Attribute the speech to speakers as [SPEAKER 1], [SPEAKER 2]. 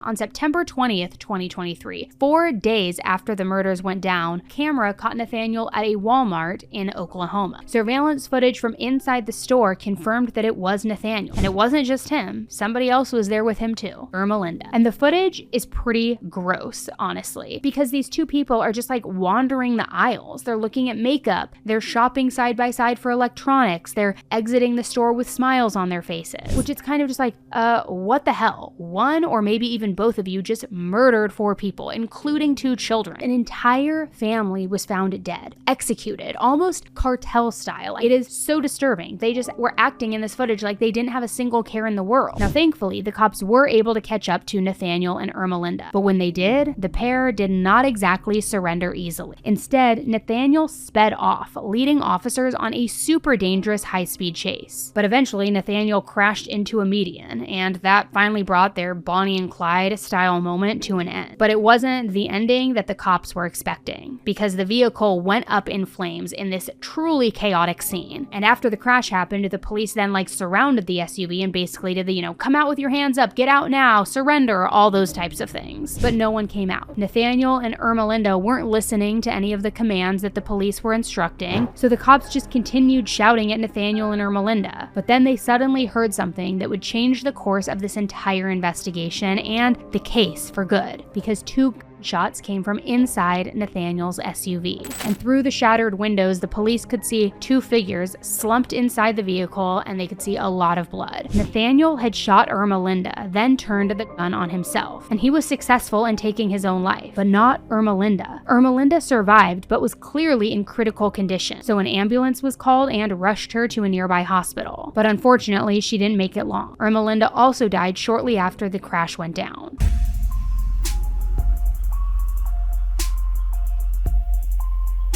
[SPEAKER 1] On September 20th, 2023, 4 days after the murders went down, camera caught Nathaniel at a Walmart in Oklahoma. Surveillance footage from inside the store confirmed that it was Nathaniel. And it wasn't just him. Somebody else was there with him too, Ermelinda. And the footage is pretty gross, honestly, because these two people are just like wandering the aisles. They're looking at makeup. They're shopping side by side for electronics. They're exiting the store with smiles on their faces, which it's kind of just like, what the hell? One or maybe even both of you just murdered 4 people, including 2 children. An entire family was found dead, executed, almost cartel style. It is so disturbing. They just were acting in this footage like they didn't have a single care in the world. Now, thankfully, the cops were able to catch up to Nathaniel and Ermelinda, but when they did, the pair did not exactly surrender easily. Instead, Nathaniel sped off, leading officers on a super dangerous high-speed chase. But eventually, Nathaniel crashed into a median, and that finally brought their Bonnie and Clyde style moment to an end. But it wasn't the ending that the cops were expecting, because the vehicle went up in flames in this truly chaotic scene. And after the crash happened, the police then surrounded the SUV and basically did the, come out with your hands up, get out now, surrender, all those types of things. But no one came out. Nathaniel and Ermelinda weren't listening to any of the commands that the police were instructing, so the cops just continued shouting at Nathaniel and Ermelinda. But then they suddenly heard something that would change the course of this entire investigation and the case for good, because 2 shots came from inside Nathaniel's SUV. And through the shattered windows, the police could see 2 figures slumped inside the vehicle, and they could see a lot of blood. Nathaniel had shot Ermelinda, then turned the gun on himself, and he was successful in taking his own life, but not Ermelinda. Ermelinda survived, but was clearly in critical condition, so an ambulance was called and rushed her to a nearby hospital. But unfortunately, she didn't make it long. Ermelinda also died shortly after the crash went down.